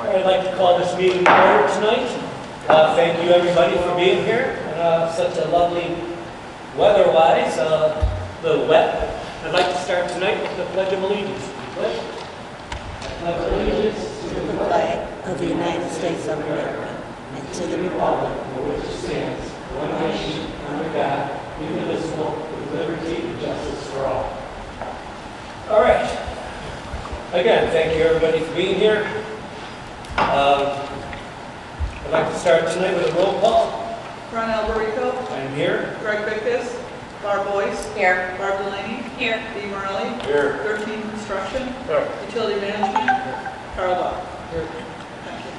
I'd like to call this meeting to order tonight. Thank you everybody for being here. Such a lovely weather-wise, the wet. I'd like to start tonight with the Pledge of Allegiance. I pledge allegiance to the flag of the United States of America and to the republic for which it stands, one nation, under God, indivisible, with liberty and justice for all. All right. Again, thank you everybody for being here. I'd like to start tonight with a roll call. Ron Alberico. I'm here. Greg Bickus. Barb Boyce. Here. Barb Delaney. Here. Dee Morelli. Here. 13 Construction. Here. Utility Management. Carl Buck. Here. Thank you.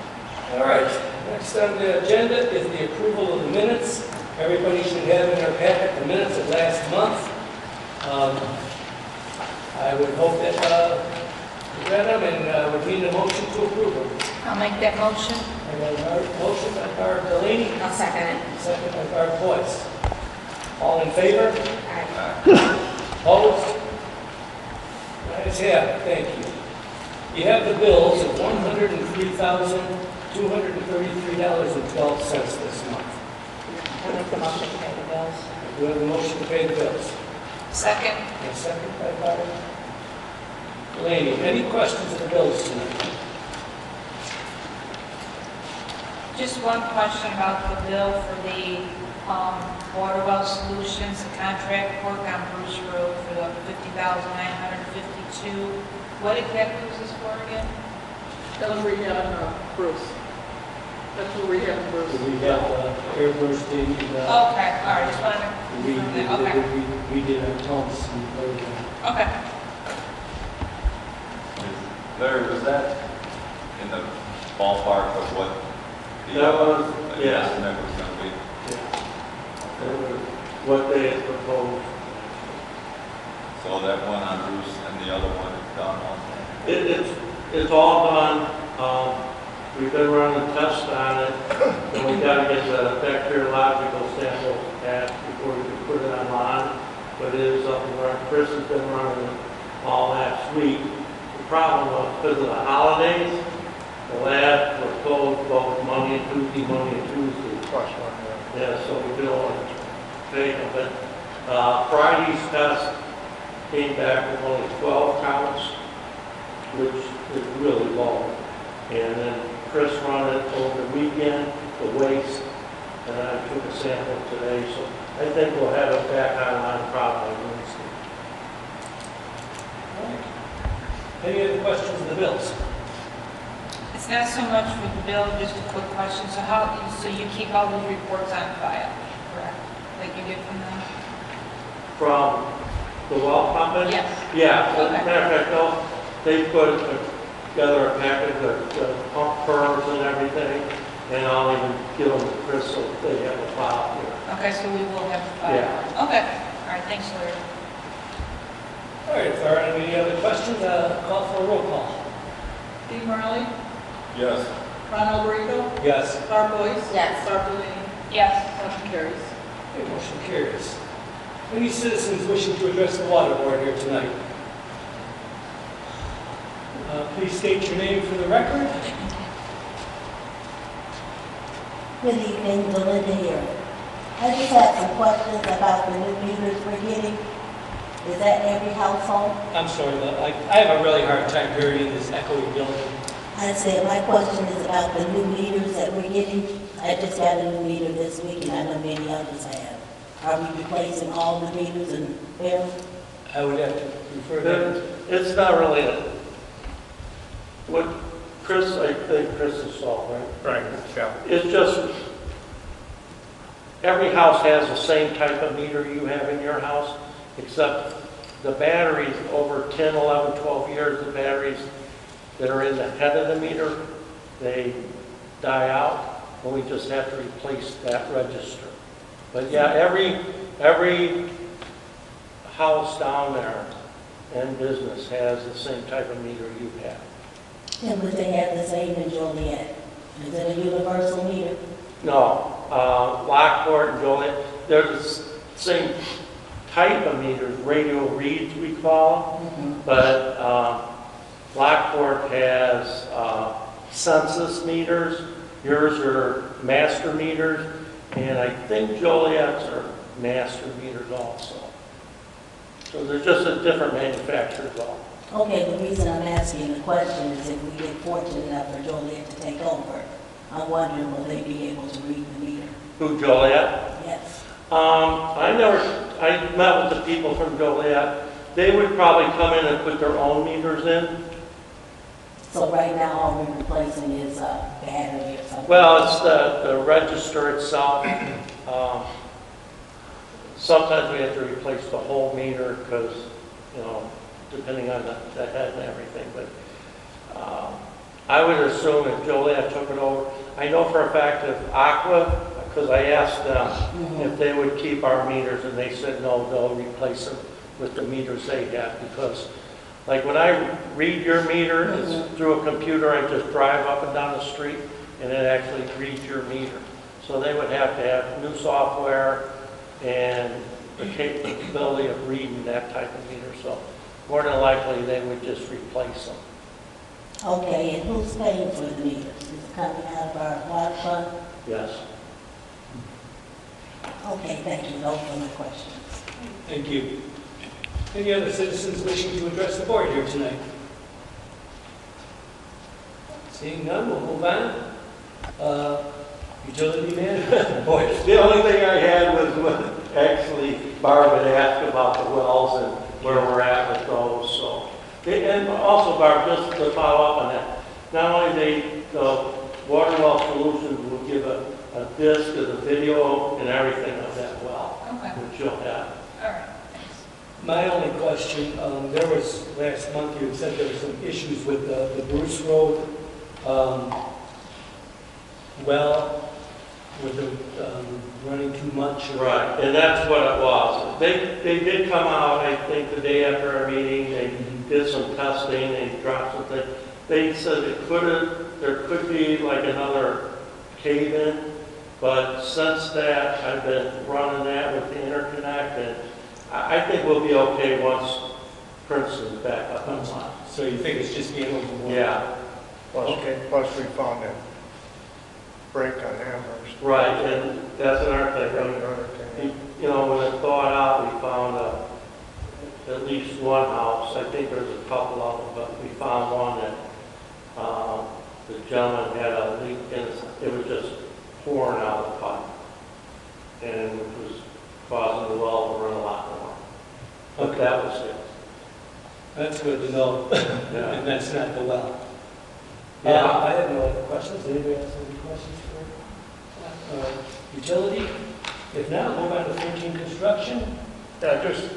All right. Next on the agenda is the approval of the minutes. Everybody should have in their packet the minutes of last month. I would hope that you read them and would need a motion to approve them. I'll make that motion. I got a motion by Barb Delaney, I'll second it. second by Barb Boyce. All in favor? Aye. Opposed? Ayes have it. Thank you. You have the bills of $103,233.12 this month. I'll make the motion to pay the bills. Do you have a motion to pay the bills? Second. And second by Barb Delaney. Any questions of the bills tonight? Just one question about the bill for the water well solutions, the contract work on Bruce Road for the $50,952. What exactly was this for again? That was rehab Bruce. That's what rehab Bruce. We have air bursting. Okay, all right, just wanted to okay. We did our pumps and everything. Okay. Larry, was that in the ballpark of what the estimate was going to be? What they had proposed. So that one on Bruce and the other one done on? It's all done. We've been running tests on it, and we got to get the bacteriological samples back before we can put it online. But it is up and running. Chris has been running it all last week. The problem was because of the holidays, the lab was closed both Monday and Tuesday. Yeah, so we could only take them. But Friday's test came back with only 12 counts, which is really low. And then Chris ran it over the weekend, the waste, and I took a sample today. So I think we'll have it back online probably Wednesday. Any other questions of the bills? It's not so much for the bill, just a quick question. So you keep all those reports on file, correct? Like you did from them? From the well company? Yes. Yeah. Okay. As a matter of fact, they put together a package of the pump curves and everything, and I'll even give them to Chris so they have a file here. Okay, so we will have the file. Yeah. Okay. All right, thanks, Larry. All right, if there are any other questions, call for a roll call. Dee Morelli. Yes. Ron Alberico. Yes. Barb Boyce. Yes. Barb Delaney. Yes. Motion carries. Okay, motion carries. Any citizens wishing to address the water board here tonight? Please state your name for the record. Good evening, Donna here. I just had some questions about the new meters we're getting. Is that every household? I'm sorry, I have a really hard time hearing this echoey building. I said, my question is about the new meters that we're getting. I just got a new meter this week, and I know many others have. Are we replacing all the meters and bills? I would have to refer that. It's not really what Chris, I think Chris is solved, right? Right, yeah. It's just, every house has the same type of meter you have in your house, except the batteries, over 10, 11, 12 years, the batteries that are in the head of the meter, they die out, and we just have to replace that register. But yeah, every house down there and business has the same type of meter you have. And would they have the same in Joliet? Is it a universal meter? No, Lockport and Joliet, they're the same type of meters, radio reads we call them, but Lockport has census meters, yours are master meters, and I think Joliet's are master meters also. So they're just a different manufacturer though. Okay, the reason I'm asking the question is if we get fortunate enough for Joliet to take over, I'm wondering will they be able to read the meter? Who, Joliet? Yes. I met with the people from Joliet. They would probably come in and put their own meters in. So right now all we're replacing is a battery or something? Well, it's the register itself. Sometimes we have to replace the whole meter because, you know, depending on the head and everything. But I would assume if Joliet took it over, I know for a fact if Aqua, because I asked them if they would keep our meters, and they said no, they'll replace them with the meters they have. Because, like when I read your meter, it's through a computer. I just drive up and down the street, and it actually reads your meter. So they would have to have new software and the capability of reading that type of meter. So more than likely, they would just replace them. Okay, and who's paying for the meters? Is it coming out of our water fund? Yes. Okay, thank you. Those are my questions. Thank you. Any other citizens wishing to address the board here tonight? Seeing none, we'll move on. Utility man? Boy, The only thing I had was when actually Barb had asked about the wells and where we're at with those. So, and also Barb, just to follow up on that, not only the water well solutions will give a disc of the video and everything of that well, Okay. which you'll have. All right, thanks. my only question, there was, last month you said there were some issues with the Bruce Road well, with the running too much. Right, and that's what it was. They did come out, I think, the day after our meeting. They did some testing. They dropped something. They said there could be like another cave-in, but since that, I've been running that with the interconnect, and I think we'll be okay once Princeton's back up on line. So you think it's just being overwhelmed? Yeah. Plus we found that break on Amherst. Right, and that's another thing. Another thing. You know, when it thawed out, we found at least one house. I think there's a couple of them, but we found one that the gentleman had a leak and it was just pouring out of the pipe, and it was causing the well to run a lot more. But Okay. that was it. That's good to know. Yeah. And that's not the well. Yeah. I have no other questions. Anybody else have any questions for utility? If not, move on to 13 construction. Yeah, just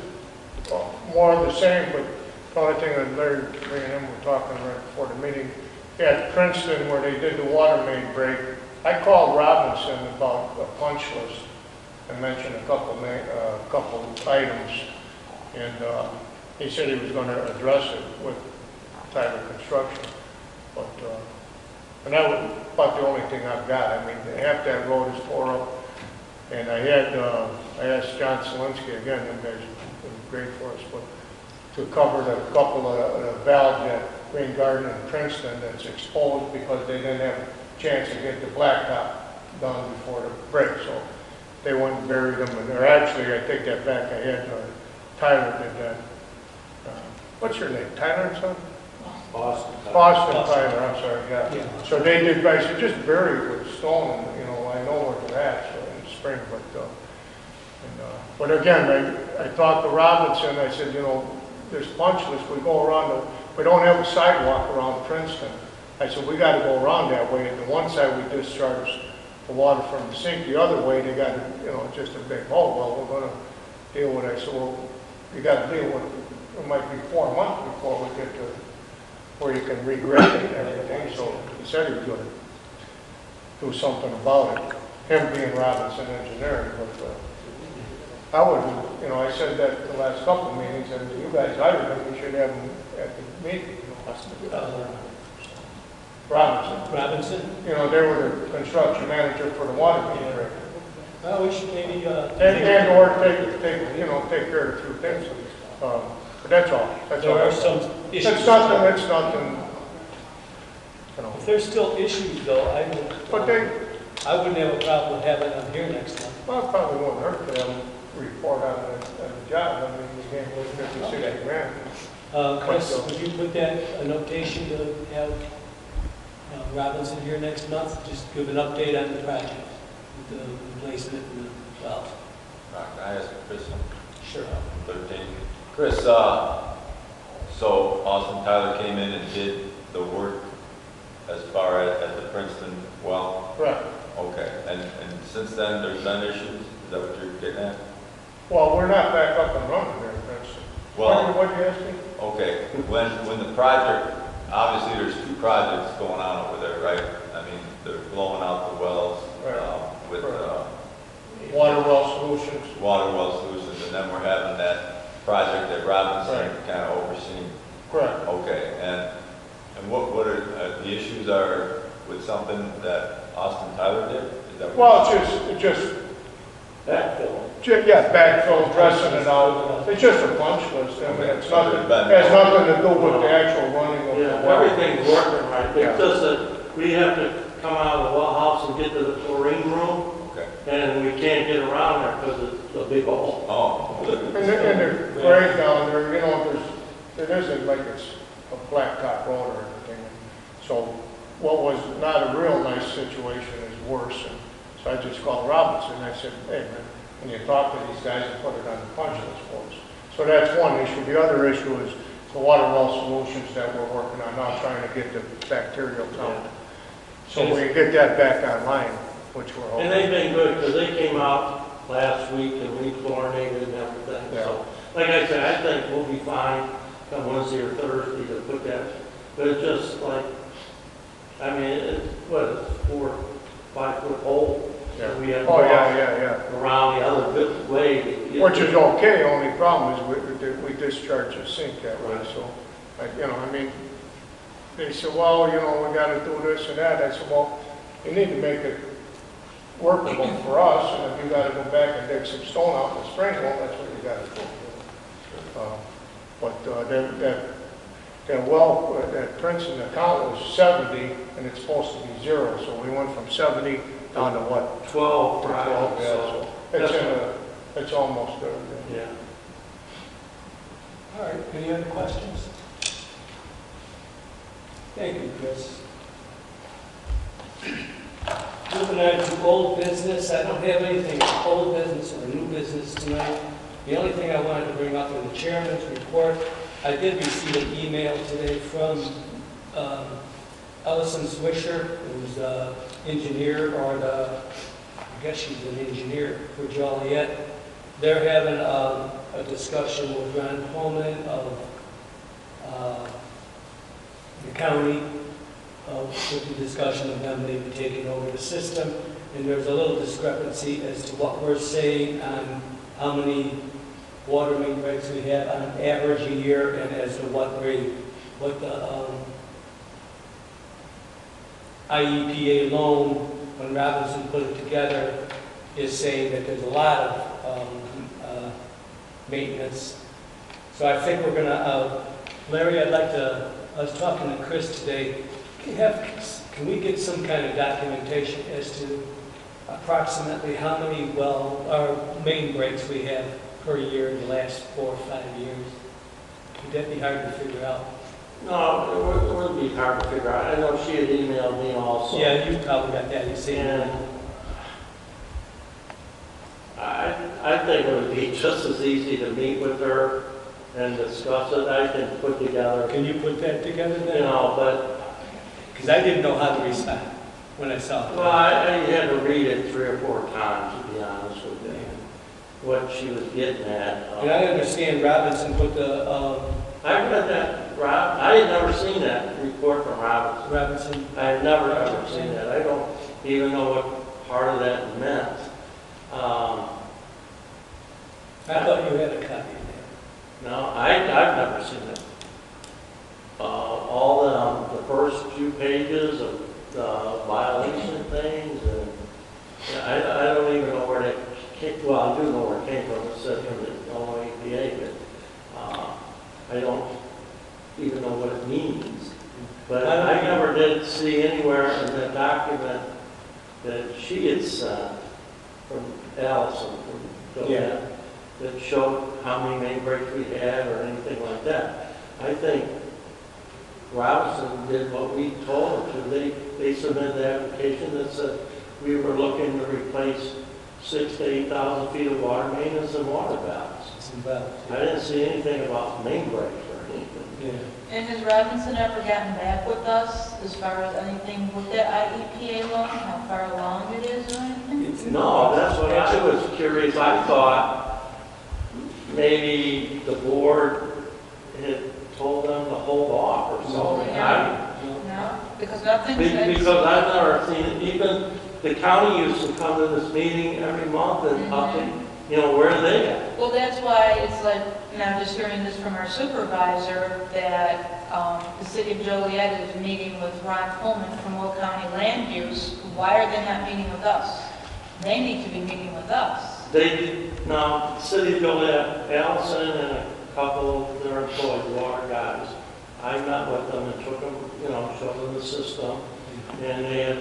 more of the same, but the only thing that Larry and him were talking right before the meeting, at Princeton where they did the water main break, I called Robinson about a punch list and mentioned a couple items, and he said he was going to address it with Tyler Construction, but and that was about the only thing I've got. I mean, half that road is tore up, and I asked John Selinsky again, and guys been great for us, but to cover the couple of valves at Green Garden and Princeton that's exposed because they didn't have a chance to get the blacktop done before the break. So they went and buried them, and they're actually, I take that back, I had Tyler did that. What's your name, Tyler or something? Boston. Boston Tyler, I'm sorry, yeah. Yeah. So they did, I said, just bury it with stone, and, you know, I know where they're at, so in the spring, but again, I talked to Robinson, I said, you know, there's punch list, we go around, we don't have a sidewalk around Princeton. I said, we gotta go around that way, and the one side we discharge the water from the sink, the other way, they got, you know, just a big hole. Well, we're gonna deal with it. I said, well, you gotta deal with it. It might be 4 months before we get to where you can regrade it and everything. So he said he was gonna do something about it. Him being Robinson Engineering, but I would, you know, I said that the last couple of meetings, and you guys, I think we should have them at the meeting. Robinson. You know, they were the construction manager for the water main break. Well, we should maybe, And or take care of a few things. But that's all. there are some issues. It's nothing, you know. If there's still issues though, I wouldn't have a problem with having them here next month. Well, it probably won't hurt for them to report on the job. I mean, you can't lose 50, 60 grand. Chris, would you put that, a notation to have Robinson here next month? Just give an update on the project, with the replacement and the valve. Can I ask Chris? Sure. 13. Chris, so Austin Tyler came in and did the work as far as at the Princeton well? Right. Okay, and since then there's been issues? Is that what you're getting at? Well, we're not back up and running there, Princeton. Well, What you asked me? okay, when the project, obviously there's 2 projects going on over there, right? I mean, they're blowing out the wells with Water well solutions. water well solutions, and then we're having that project that Robinson kind of overseeing. Correct. Okay, and what are the issues are with something that Austin Tyler did? Is that Well, it's just Backfill. backfill, dressing it out. It's just a punch list. I mean, it's nothing, has nothing to do with the actual running of the Yeah, well. everything's working right. Yeah. It's just that we have to come out of the well house and get to the chlorine room, Okay. and we can't get around there because it's a big hole. Oh. And the grade down there, you know, it isn't like it's a blacktop road or anything. So what was not a real nice situation is worse. And so I just called Robinson and I said, hey man, when you talk to these guys and put it on the punch list for us. So that's one issue. The other issue is the water well solutions that we're working on now, trying to get the bacterial count. So we can get that back online, which we're hoping. And they've been good because they came out last week and re-chlorinated and everything. Yeah. So, like I said, I think we'll be fine come Wednesday or Thursday to put that. But it's just like, I mean, it's 4 or 5 foot hole. Yeah. And we have to Oh, walk yeah. around the other way. to get Which is to- okay, only problem is we discharge the sink that way, so, you know, I mean, they said, well, you know, we gotta do this and that. I said, well, you need to make it workable for us, and if you gotta go back and dig some stone out in the spring, well, that's what you gotta do. That well, at Princeton, the count was 70, and it's supposed to be 0, so we went from 70 down to what? 12, To 12, right? yeah, So so it's almost there. yeah. All right, any other questions? Thank you, Chris. Moving on to old business, I don't have anything old business or new business tonight. The only thing I wanted to bring up in the chairman's report, I did receive an email today from Ellison Swisher, who's the engineer, or I guess she's an engineer for Joliet. They're having a discussion with Ron Holman of the county, with the discussion of them maybe taking over the system. And there's a little discrepancy as to what we're saying on how many water main breaks we have on average a year, and as to what the IEPA loan, when Robinson put it together, is saying that there's a lot of maintenance. So I think we're gonna, Larry, I was talking to Chris today, can we get some kind of documentation as to approximately how many main breaks we have per year in the last 4 or 5 years? Would that be hard to figure out? No, it wouldn't be hard to figure out. I know she had emailed me also. Yeah, you probably got that, you see. And I think it would be just as easy to meet with her and discuss it. I can put together, Can you put that together then? you know, but, Because I didn't know how to respond when I saw it. well, I had to read it 3 or 4 times, to be honest with you, what she was getting at. And I understand Robinson put the, I read that, Rob, I had never seen that report from Robinson. Robinson, I had never ever seen that. I don't even know what part of that meant. I thought you had a copy of that. No, I've never seen it. All the first few pages of the violation things, and yeah, I don't even know where that came, well, I do know where it came from. It said from the Illinois EPA, but I don't even know what it means. But I never did see anywhere in the document that she had sent from Allison, from Joanne, that showed how many main breaks we had or anything like that. I think Robinson did what we told her to. They submitted the application that said we were looking to replace 6,000 to 8,000 feet of water main and some water valves. Some valves, I didn't see anything about main breaks or anything. yeah. And has Robinson ever gotten back with us as far as anything with that IEPA loan, how far along it is or anything? No, that's what I was curious. I thought maybe the board had told them to hold off or something. No, because nothing says. Because I've never seen it. Even the county used to come to this meeting every month and update, you know, where are they at? Well, that's why it's like, and I'm just hearing this from our supervisor, that the city of Joliet is meeting with Ron Coleman from Will County Land Use. Why are they not meeting with us? They need to be meeting with us. They did, now, City of Joliet, Allison and a couple of their employees, water guys, I met with them and took them, you know, showed them the system. And they had,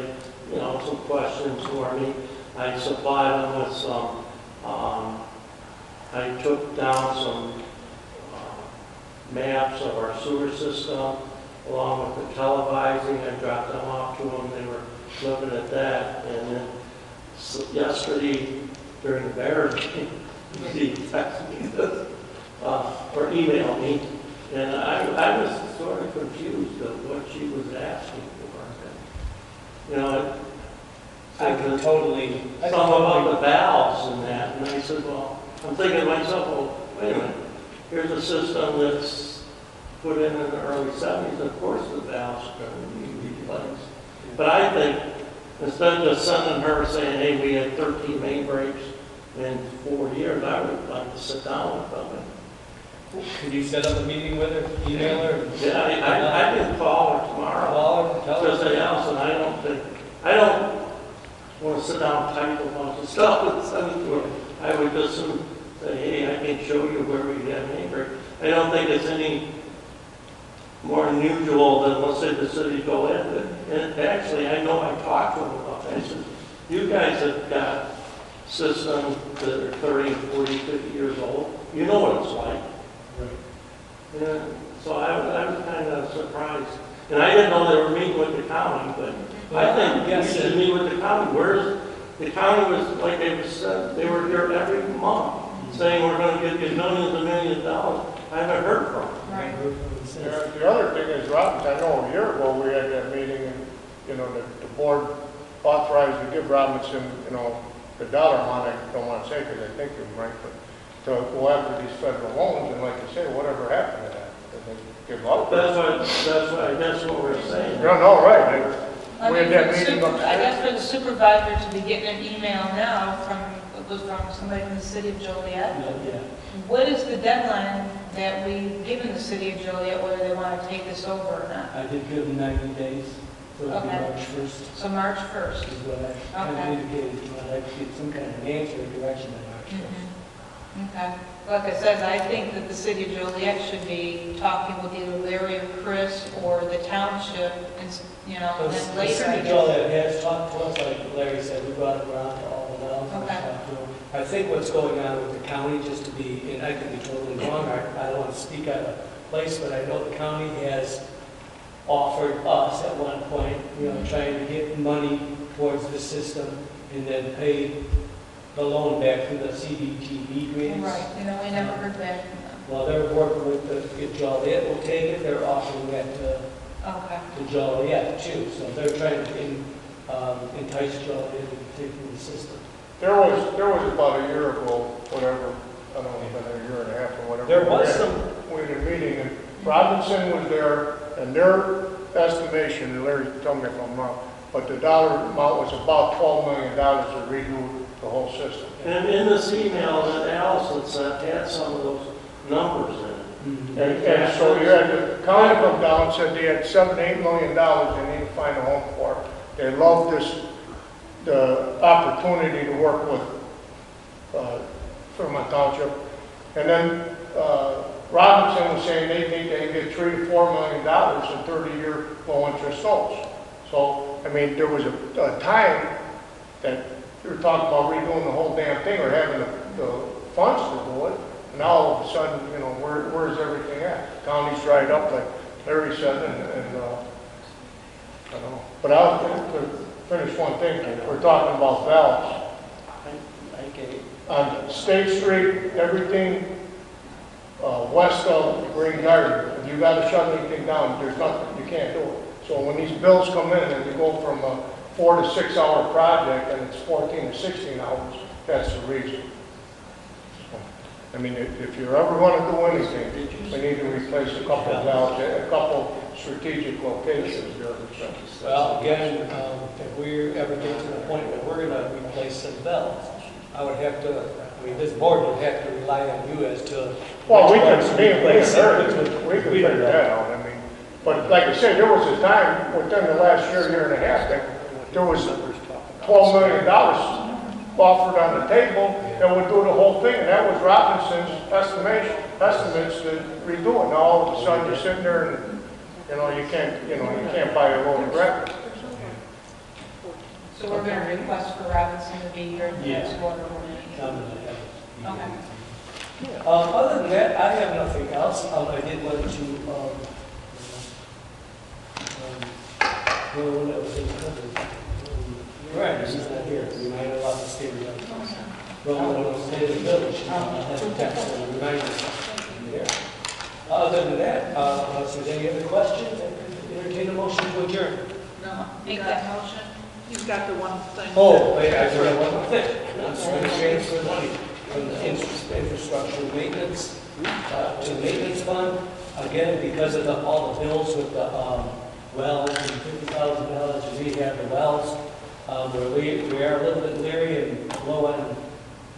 you know, some questions for me. I supplied them with some, I took down some maps of our sewer system along with the televising. I dropped them off to them. They were looking at that. And then yesterday, during the Bears game, he texted me this, or emailed me, and I was sort of confused of what she was asking for. You know, I can totally. something about the valves and that, and I said, well, I'm thinking to myself, well, wait a minute, here's a system that's put in the early 70s, of course the valves are going to be replaced. But I think, instead of just sending her saying, hey, we had 13 main breaks in 4 years, I would like to sit down with them. Could you set up a meeting with her, email her? Yeah, I can call her tomorrow. Call her, tell her. Just say, Allison, I don't want to sit down and type a bunch of stuff and send it to her. I would just say, hey, I can show you where we have main break. I don't think it's any more unusual than, let's say, the city go in. And actually, I know I talked to them about that. I said, you guys have got systems that are 30, 40, 50 years old. You know what it's like. Right. Yeah, so I was kind of surprised. And I didn't know they were meeting with the county, but I think we should meet with the county. The county was, like they said, they were here every month saying we're going to give you millions and millions of dollars. I haven't heard from them. Right. The other thing is, Robinson, I know a year ago we had that meeting and, you know, the board authorized to give Robinson, you know, the dollar amount, I don't want to say because I think you're right, but to go after these federal loans, and like you say, whatever happened to that? Did they give up? That's what we're saying. No, right. I We mean, had that for the meeting I guess upstairs. for the supervisor to be getting an email now it was from somebody from the city of Joliet. Yeah. What is the deadline that we've given the city of Joliet, whether they want to take this over or not? I did give them 90 days, so it'll be Okay. March 1st. So March 1st. Is what I kind of indicated. I'd like to get some kind of an answer or direction by March 1st. Okay. Like I said, I think that the city of Joliet should be talking with either Larry or Chris or the township, and, you know, and then The later. city of Joliet has talked to us, like Larry said, we brought it around to I think what's going on with the county, just to be, and I could be totally wrong, I don't want to speak out of place, but I know the county has offered us at one point, trying to get money towards the system and then pay the loan back through the CDTV grants. Right, we never heard back from them. Well, they're working with the Joliet will take it, they're offering that to Okay. Joliet too, so they're trying to entice Joliet into taking the system. There was about a year ago, whatever, I don't know, about a year and a half or whatever. There was We had a meeting, and Robinson was there, and their estimation, and Larry, tell me if I'm wrong, but the dollar amount was about $12 million to redo the whole system. And in this email that Allison sent, had some of those numbers in it. And so you had the county come down and said they had $7-8 million they need to find a home for. They love the opportunity to work with Fremont Township. And then Robinson was saying they think they can get $3 to $4 million in 30-year low-interest notes. So, I mean, there was a time that you were talking about redoing the whole damn thing or having the funds to do it. And now all of a sudden, where's everything at? The county's dried up, like Larry said, and I don't know. But I'll finish one thing. We're talking about valves. On State Street, everything west of Green Garden, if you got to shut anything down, there's nothing, you can't do it. So when these bills come in and you go from a 4 to 6 hour project and it's 14 to 16 hours, that's the reason. I mean, if you ever want to do anything, we need to replace a couple of valves, a couple strategic locations. Well, again, if we ever get to the point where we're going to replace some valves, I would have to, this board would have to rely on you as to. Well, we can figure that out. I mean, but like I said, there was a time within the last year and a half that there was $12 million offered on the table that would do the whole thing, and that was Robinson's estimates to redo it. Now all of a sudden you're sitting there and you can't buy a load of record. So we're going to request for Robinson to be here in the next quarter. Okay. Other than that, I have nothing else. I did want to, right, he's not here. We might allow to stay with us. Well, we want to stay in the village. Have a text and remind us there. Other than that, unless there's any other questions, I entertain a motion to adjourn. No, Make that motion. you've got the one thing. Oh, wait, I forgot one more thing. I'm just going to transfer money from the infrastructure maintenance to the maintenance fund. Again, because of all the bills with the wells and $50,000 to rehab the wells, we are a little bit leery and low on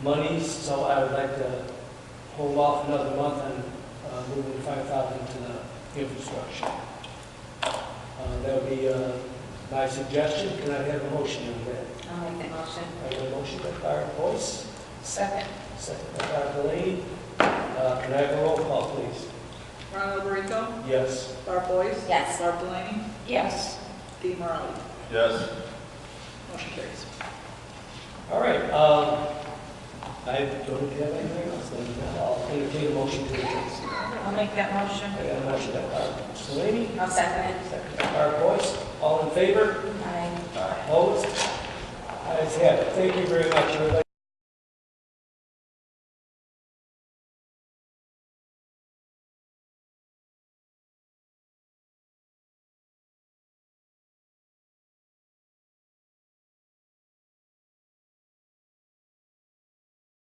monies, so I would like to hold off another month on moving $5,000 to the infrastructure. That would be my suggestion. Can I have a motion on that? I'll make that motion. I have a motion by Barb Boyce, Second. second by Barb Delaney. Can I have a roll call, please? Ronald Rico, Yes. Barb Boyce. Yes. Barb Delaney, Yes. Dee Morelli. Yes. Motion carries. All right. I don't have anything else. Then I'll entertain a motion to adjourn. I'll make that motion. I got a motion by Barb Delaney, I'll second it. second by Barb Boyce. All in favor? Aye. Opposed? Ayes have it. Thank you very much, everybody.